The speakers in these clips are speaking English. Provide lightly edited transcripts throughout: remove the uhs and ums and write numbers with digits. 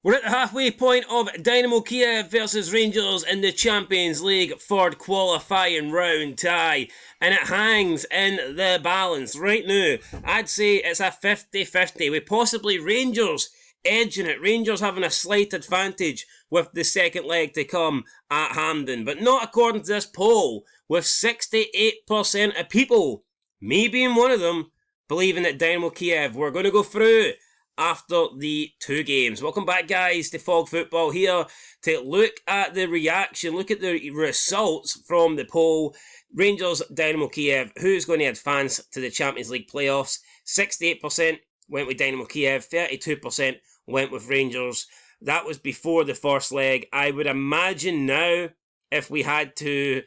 We're at the halfway point of Dynamo Kiev versus Rangers in the Champions League third qualifying round tie, and it hangs in the balance right now. I'd say it's a 50-50 with possibly Rangers edging it, Rangers having a slight advantage with the second leg to come at Hampden, but not according to this poll, with 68% of people, me being one of them, believing that Dynamo Kiev were going to go through after the two games. Welcome back, guys, to Fog Football, here to look at the reaction, look at the results from the poll. Rangers, Dynamo Kiev, who's going to advance to the Champions League playoffs? 68% went with Dynamo Kiev, 32% went with Rangers. That was before the first leg. I would imagine now, if we had to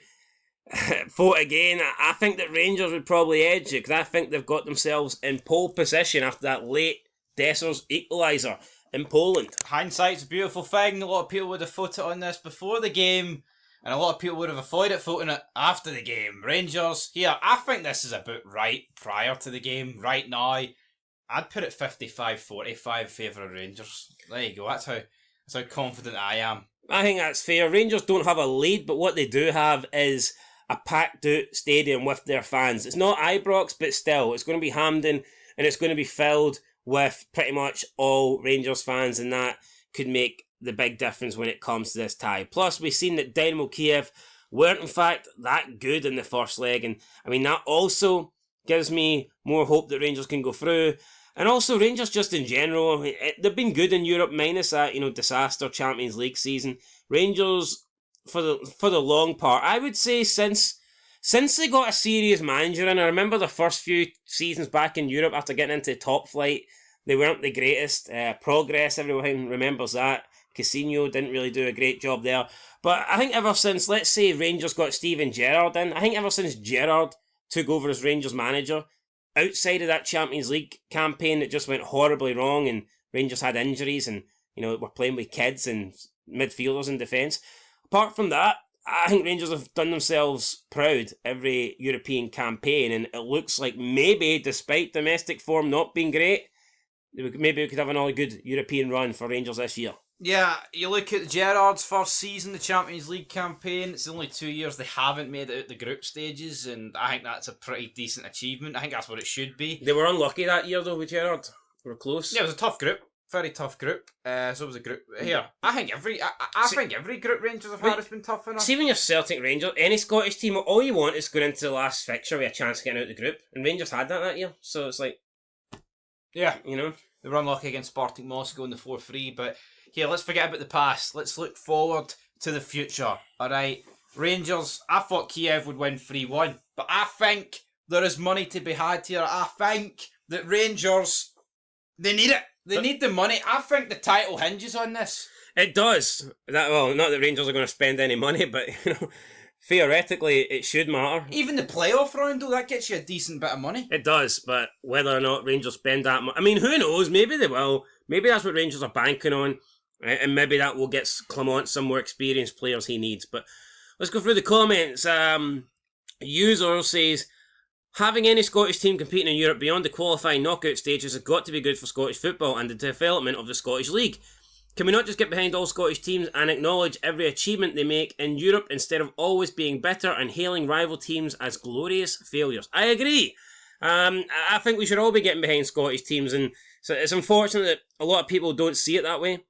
vote again, I think that Rangers would probably edge it, because I think they've got themselves in pole position after that late Desser's equaliser in Poland. Hindsight's a beautiful thing. A lot of people would have voted on this before the game, and a lot of people would have avoided voting it after the game. Rangers, here, I think this is about right prior to the game. Right now, I'd put it 55-45 favour of Rangers. There you go, that's how confident I am. I think that's fair. Rangers don't have a lead, but what they do have is a packed out stadium with their fans. It's not Ibrox, but still, it's going to be Hampden, and it's going to be filled with pretty much all Rangers fans, and that could make the big difference when it comes to this tie. Plus, we've seen that Dynamo Kiev weren't in fact that good in the first leg, and I mean that also gives me more hope that Rangers can go through. And also Rangers just in general, they've been good in Europe minus that, disaster Champions League season. Rangers, for the long part, I would say since they got a serious manager in, I remember the first few seasons back in Europe after getting into top flight, they weren't the greatest. Progress, everyone remembers that. Coutinho didn't really do a great job there. But I think ever since, let's say Rangers got Steven Gerrard in, I think ever since Gerrard took over as Rangers manager, outside of that Champions League campaign that just went horribly wrong and Rangers had injuries and, were playing with kids and midfielders in defence, apart from that, I think Rangers have done themselves proud every European campaign, and it looks like maybe, despite domestic form not being great, maybe we could have another good European run for Rangers this year. Yeah, you look at Gerrard's first season, the Champions League campaign, it's only 2 years they haven't made it out the group stages, and I think that's a pretty decent achievement. I think that's what it should be. They were unlucky that year though with Gerrard. They were close. Yeah, it was a tough group. Very tough group. So it was a group here. I think every group Rangers have had has been tough enough. See, when you're Celtic, Rangers, any Scottish team, all you want is going into the last fixture with a chance of getting out of the group, and Rangers had that year. So it's like, yeah, they were unlucky against Spartak Moscow in the 4-3. But here, let's forget about the past. Let's look forward to the future. All right, Rangers. I thought Kiev would win 3-1, but I think there is money to be had here. I think that Rangers, they need it. They need the money. I think the title hinges on this. It does. Not that Rangers are going to spend any money, but theoretically it should matter. Even the playoff round, though, that gets you a decent bit of money. It does, but whether or not Rangers spend that money, I mean, who knows? Maybe they will. Maybe that's what Rangers are banking on, and maybe that will get Clement some more experienced players he needs. But let's go through the comments. User says, having any Scottish team competing in Europe beyond the qualifying knockout stages has got to be good for Scottish football and the development of the Scottish League. Can we not just get behind all Scottish teams and acknowledge every achievement they make in Europe instead of always being bitter and hailing rival teams as glorious failures? I agree. I think we should all be getting behind Scottish teams, and so it's unfortunate that a lot of people don't see it that way.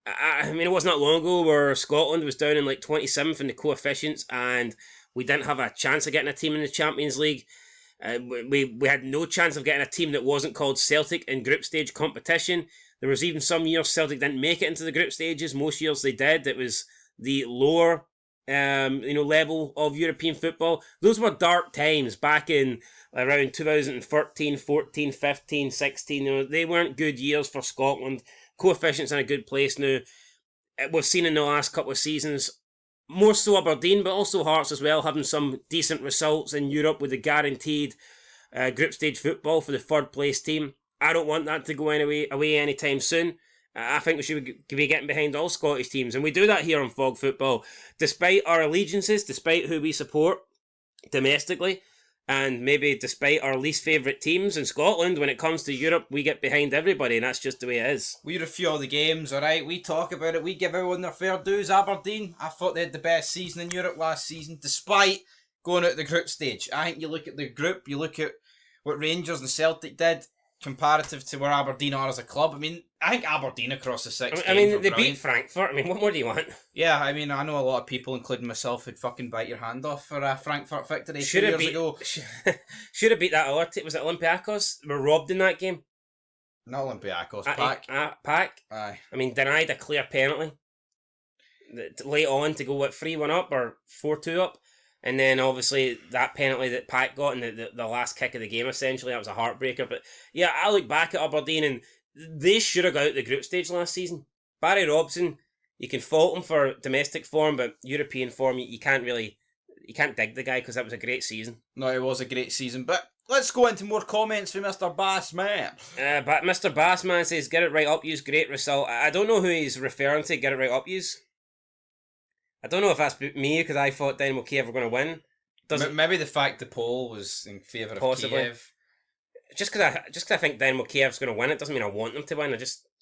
I mean, it wasn't that long ago where Scotland was down in like 27th in the coefficients and we didn't have a chance of getting a team in the Champions League. We had no chance of getting a team that wasn't called Celtic in group stage competition. There was even some years Celtic didn't make it into the group stages. Most years they did. It was the lower level of European football. Those were dark times back in around 2013, 14, 15, 16. They weren't good years for Scotland. Coefficient's in a good place now. We've seen in the last couple of seasons, more so Aberdeen, but also Hearts as well, having some decent results in Europe with the guaranteed group stage football for the third place team. I don't want that to go away anytime soon. I think we should be getting behind all Scottish teams, and we do that here on Fog Football. Despite our allegiances, despite who we support domestically, And maybe despite our least favourite teams in Scotland, when it comes to Europe, we get behind everybody, and that's just the way it is. We review all the games, alright? We talk about it, we give everyone their fair dues. Aberdeen, I thought they had the best season in Europe last season, despite going out the group stage. I think you look at the group, you look at what Rangers and Celtic did, comparative to where Aberdeen are as a club. I mean, I think Aberdeen across the six I games mean, were they brilliant. beat Frankfurt. I mean, what more do you want? Yeah, I mean, I know a lot of people, including myself, who'd fucking bite your hand off for a Frankfurt victory Should 2 have years beat. ago. Should have beat that other team. Was it Olympiacos? They were robbed in that game. Not Olympiacos, Pack. Pack. Aye. I mean, denied a clear penalty late on to go 3-1 up or 4-2 up, and then obviously that penalty that Pack got in the last kick of the game, essentially that was a heartbreaker. But yeah, I look back at Aberdeen and they should have got out the group stage last season. Barry Robson, you can fault him for domestic form, but European form you can't dig the guy because that was a great season. No, it was a great season, but let's go into more comments from Mr. Bassman. But Mr. Bassman says, get it right up, use great result. I don't know who he's referring to, get it right up, use. I don't know if that's me because I thought Dynamo Kiev were going to win. Maybe the fact the poll was in favour of Kiev. Just because I think Dynamo Kiev's going to win, it doesn't mean I want them to win.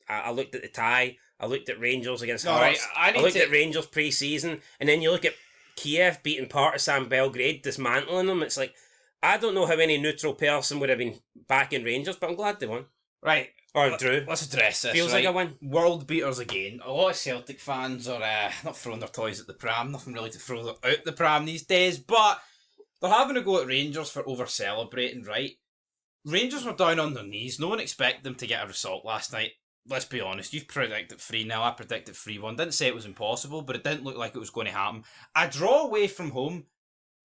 I looked at the tie. I looked at Rangers against Hearts. I looked at Rangers pre-season, and then you look at Kiev beating Partizan Belgrade, dismantling them. It's like, I don't know how any neutral person would have been backing Rangers, but I'm glad they won. Right. Or drew. Let's address this. Feels like a win. World beaters again. A lot of Celtic fans are not throwing their toys at the pram. Nothing really to throw out the pram these days, but they're having a go at Rangers for over-celebrating, right? Rangers were down on their knees. No one expected them to get a result last night. Let's be honest. You've predicted 3-0. I predicted 3-1. Didn't say it was impossible, but it didn't look like it was going to happen. A draw away from home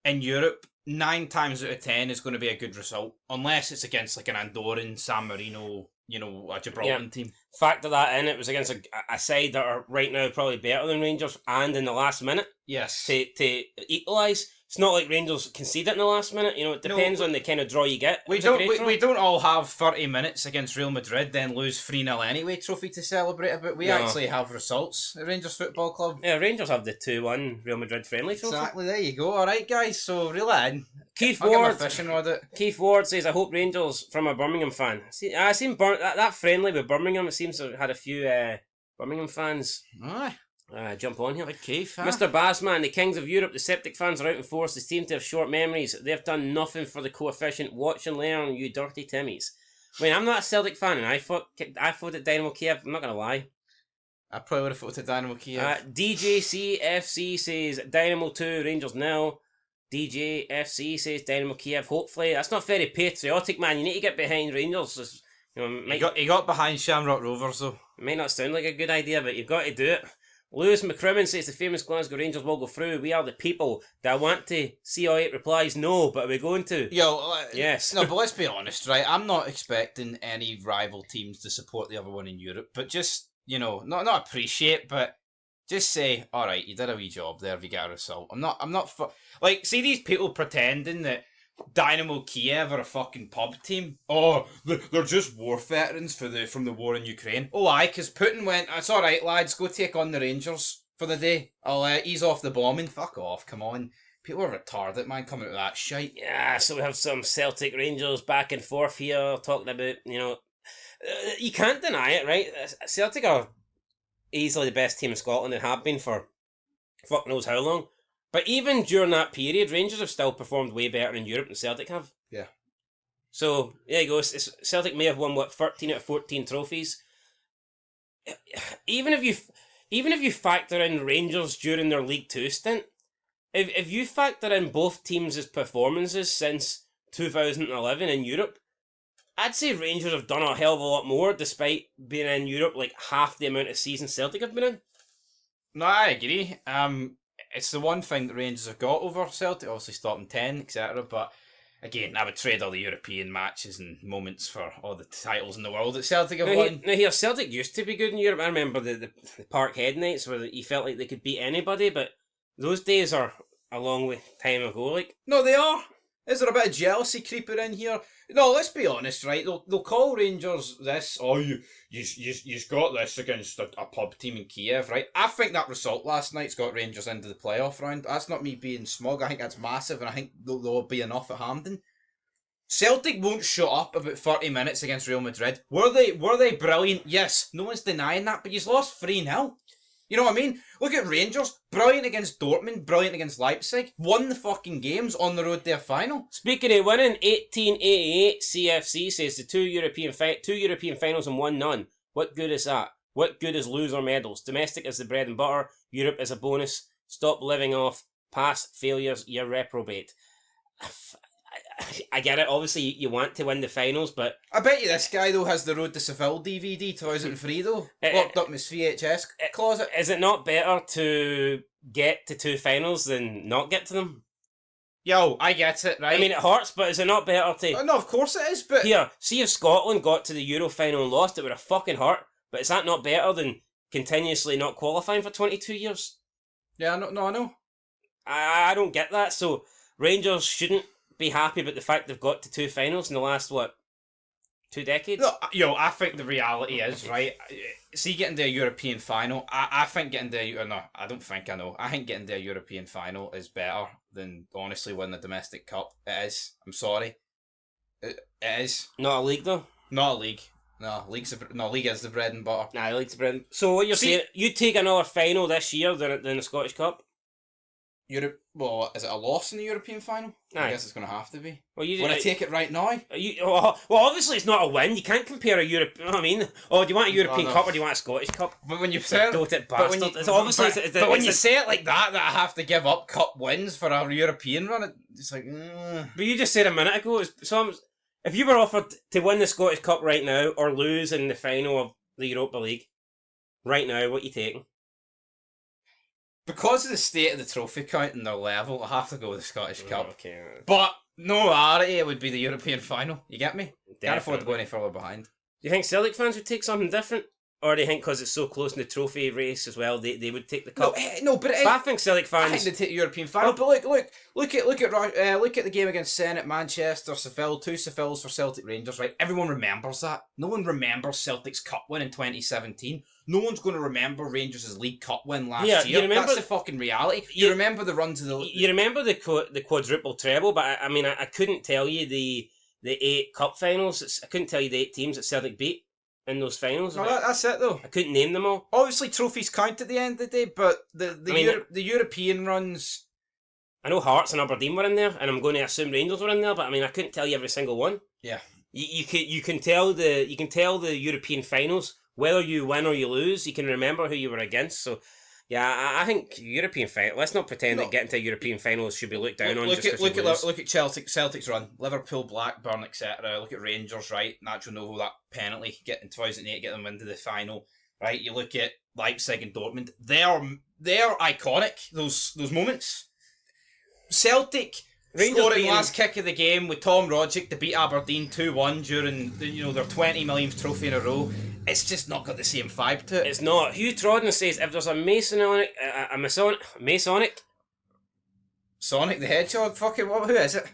in Europe, 9 times out of 10 is going to be a good result. Unless it's against like an Andorran, San Marino, a Gibraltar team. Factor that in, it was against a side that are right now probably better than Rangers, and in the last minute. Yes. To equalise. It's not like Rangers concede it in the last minute. It depends on the kind of draw you get. We don't all have 30 minutes against Real Madrid, then lose 3-0 anyway trophy to celebrate about. We actually have results at Rangers Football Club. Yeah, Rangers have the 2-1 Real Madrid friendly trophy. Exactly, there you go. Alright guys, so reel it in. Keith Ward says, I hope Rangers, from a Birmingham fan. See, I seen that friendly with Birmingham, it seems to have had a few Birmingham fans. Aye. Jump on here. Keith, huh? Mr. Bassman, the kings of Europe, the Celtic fans are out in force. They seem to have short memories. They've done nothing for the coefficient. Watch and learn, you dirty Timmies. I mean, I'm not a Celtic fan, and I thought at Dynamo Kiev. I'm not going to lie. I probably would have thought at Dynamo Kiev. DJCFC says Dynamo 2, Rangers 0. DJFC says Dynamo Kiev. Hopefully, that's not very patriotic, man. You need to get behind Rangers. He got behind Shamrock Rovers, though. It might not sound like a good idea, but you've got to do it. Lewis McCrimmon says the famous Glasgow Rangers will go through. We are the people. Do I want to? CO8 replies, no, but are we going to? Yes. No, but let's be honest, right? I'm not expecting any rival teams to support the other one in Europe, but just, not appreciate, but just say, all right, you did a wee job there if you get a result. See these people pretending that Dynamo Kiev are a fucking pub team. Oh, they're just war veterans from the war in Ukraine. Oh, aye, because Putin went, it's alright, lads, go take on the Rangers for the day. I'll ease off the bombing. Fuck off, come on. People are retarded, man, coming out of that shite. Yeah, so we have some Celtic Rangers back and forth here, talking about, you can't deny it, right? Celtic are easily the best team in Scotland and have been for fuck knows how long. But even during that period, Rangers have still performed way better in Europe than Celtic have. Yeah. So, there you go. Celtic may have won, 13 out of 14 trophies. Even if you factor in Rangers during their League 2 stint, if you factor in both teams' performances since 2011 in Europe, I'd say Rangers have done a hell of a lot more despite being in Europe like half the amount of seasons Celtic have been in. No, I agree. It's the one thing that Rangers have got over Celtic, obviously stopping 10, etc. But again, I would trade all the European matches and moments for all the titles in the world that Celtic have won. Now here, Celtic used to be good in Europe. I remember the Parkhead nights where you felt like they could beat anybody, but those days are a long way time ago. Like, no, they are. Is there a bit of jealousy creeping in here? No, let's be honest, right? They'll call Rangers this. Oh, you got this against a pub team in Kiev, right? I think that result last night's got Rangers into the playoff round. That's not me being smug. I think that's massive, and I think there'll be enough at Hampden. Celtic won't shut up about 30 minutes against Real Madrid. Were they brilliant? Yes, no one's denying that, but you've lost 3-0. You know what I mean? Look at Rangers. Brilliant against Dortmund. Brilliant against Leipzig. Won the fucking games on the road to their final. Speaking of winning, 1888 CFC says the two European finals and one none. What good is that? What good is loser medals? Domestic is the bread and butter. Europe is a bonus. Stop living off past failures. You're reprobate. I get it. Obviously, you want to win the finals, but I bet you this guy though has the Road to Seville DVD 2003 though, locked up in his VHS closet. Is it not better to get to two finals than not get to them? Yo, I get it, right? I mean, it hurts, but is it not better to? No, of course it is. But here, see if Scotland got to the Euro final and lost, it would have fucking hurt. But is that not better than continuously not qualifying for 22 years? Yeah, no, I know. I don't get that. So Rangers shouldn't be happy about the fact they've got to two finals in the last, 2 decades? No, I think the reality is, right, see getting to a European final, I think getting to, no, I don't think I know, I think getting to a European final is better than honestly winning the domestic cup. It is. I'm sorry. It is. Not a league though? Not a league. No, league is the bread and butter. Nah, league's the bread. So what you're saying, you'd take another final this year than the Scottish Cup? Well, is it a loss in the European final? Aye. I guess it's going to have to be. Well, Want to take it right now? Well, obviously it's not a win. You can't compare a Europe. You know what I mean? Oh, do you want a European Cup or do you want a Scottish Cup? But when you say when you say it like that I have to give up cup wins for a European run, it's like. But you just said a minute ago. If you were offered to win the Scottish Cup right now or lose in the final of the Europa League, right now, what are you taking? Because of the state of the trophy count and their level, I have to go with the Scottish Cup. Okay. But no reality, it would be the European final. You get me? Definitely. Can't afford to go any further behind. Do you think Celtic fans would take something different? Or do you think because it's so close in the trophy race as well, they would take the cup? No, but I think Celtic fans. I think they take the European final. But look at the game against Senate, Manchester, Seville, 2 Sevilles for Celtic Rangers. Right, everyone remembers that. No one remembers Celtic's cup win in 2017. No one's going to remember Rangers' League Cup win last year. That's the fucking reality. You remember the run to the. You remember the quadruple treble, but I couldn't tell you the 8 cup finals. I couldn't tell you the 8 teams that Celtic beat in those finals. No, that's it though. I couldn't name them all. Obviously, trophies count at the end of the day, but the European runs. I know Hearts and Aberdeen were in there, and I'm going to assume Rangers were in there, but I couldn't tell you every single one. Yeah. You can tell the European finals, whether you win or you lose. You can remember who you were against. So, yeah, I think European final. Let's not pretend that getting to a European final should be looked down on. Look at Celtic's run. Liverpool, Blackburn, etc. Look at Rangers, right? Naturally, know that penalty get in 2008, get them into the final, right? You look at Leipzig and Dortmund. They're iconic. Those moments. Celtic. Scoring last kick of the game with Tom Rodgick to beat Aberdeen 2-1 during their 20 millionth trophy in a row. It's just not got the same vibe to it. It's not. Hugh Trodden says if there's a Masonic Sonic the Hedgehog, fucking what? Who is it?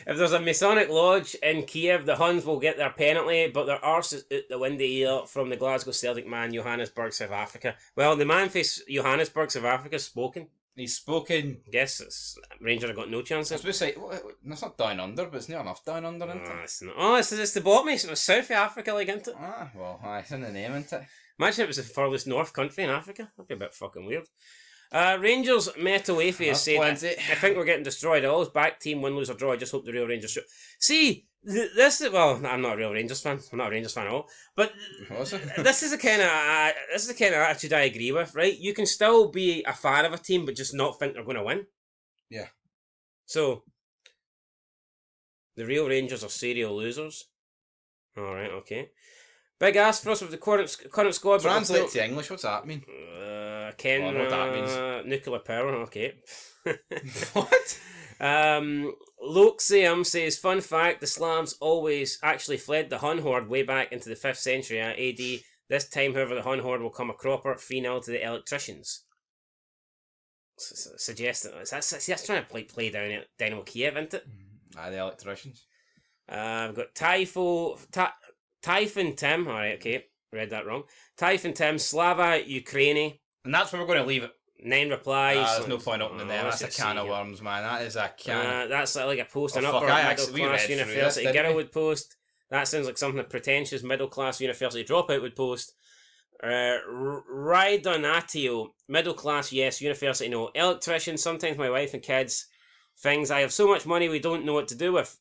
If there's a Masonic lodge in Kiev, the Huns will get their penalty, but their arse is out the window here from the Glasgow Celtic man, Johannesburg, South Africa. Well, the man from Johannesburg, South Africa, has spoken. He's spoken. Guess Rangers have got no chance. I was supposed to say, that's not down under, but it's not enough down under, isn't it? It's not. Oh, it's the bottom. It's South of Africa, like, isn't it? It's in the name, isn't it? Imagine it was the furthest north country in Africa. That'd be a bit fucking weird. Rangers Metal Atheist said, I think we're getting destroyed. All his back team, win, lose or draw. I just hope the real Rangers show. See, I'm not a real Rangers fan. I'm not a Rangers fan at all. But this is the kind of attitude I agree with, right? You can still be a fan of a team, but just not think they're going to win. Yeah. So, the real Rangers are serial losers. All right, okay. Big ask for us with the current squad. Translate to English. What's that mean? Ken, I know what that means. Nuclear power. Okay. What? Loxium says, fun fact, the Slavs always actually fled the Hun horde way back into the 5th century AD. This time, however, the Hun horde will come a cropper 3-0 to the electricians. suggesting that's trying to play down at Dynamo Kiev, isn't it? The electricians. I've got Typhon Tim. All right, okay, read that wrong. Typhon Tim, Slava Ukraini. And that's where we're going to leave it. 9 replies. There's no point opening there. That's a can of worms, man. That is a can. That's like a post an fuck, upper middle class university this, girl would post. That sounds like something a pretentious middle class university dropout would post. Ridonatio, middle class, yes, university, no. Electrician, sometimes my wife and kids. Things, I have so much money we don't know what to do with.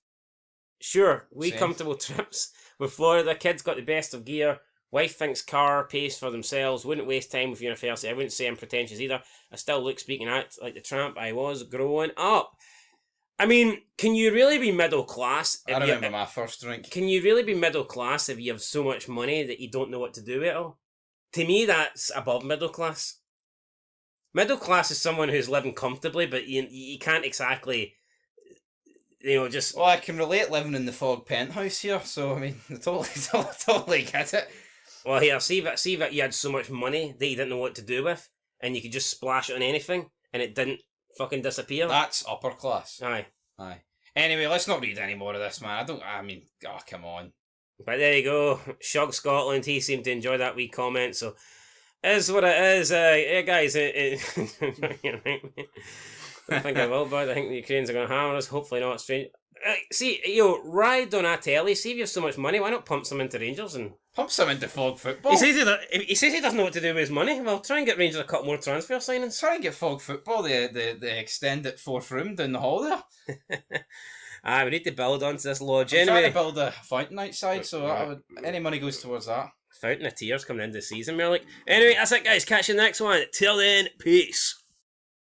Sure, comfortable trips with Florida, kids got the best of gear. Wife thinks car pays for themselves, wouldn't waste time with university. I wouldn't say I'm pretentious either. I still look, speaking act like the tramp I was growing up. I mean, can you really be middle class? I remember my first drink. Can you really be middle class if you have so much money that you don't know what to do with it all? To me, that's above middle class. Middle class is someone who's living comfortably, but you can't exactly, just... Well, I can relate living in the fog penthouse here, so, I mean, I totally get it. Well, here, see that you had so much money that you didn't know what to do with, and you could just splash it on anything, and it didn't fucking disappear. That's upper class. Aye. Anyway, let's not read any more of this, man. Come on. But there you go. Shug Scotland, he seemed to enjoy that wee comment, so is what it is. Yeah, guys, I don't think I will, but I think the Ukrainians are going to hammer us. Hopefully not. Strange. Ride Donatelli. See if you have so much money, why not pump some into Rangers and pump some into Fog football? He says he doesn't know what to do with his money. Well, try and get Rangers a couple more transfer signings. Try and get Fog football. The extended fourth room down the hall there. We need to build onto this lodge. I'm trying to build a fountain outside, so any money goes towards that. Fountain of tears coming into the season, Merrick. Anyway, that's it, guys. Catch you next one. Till then, peace.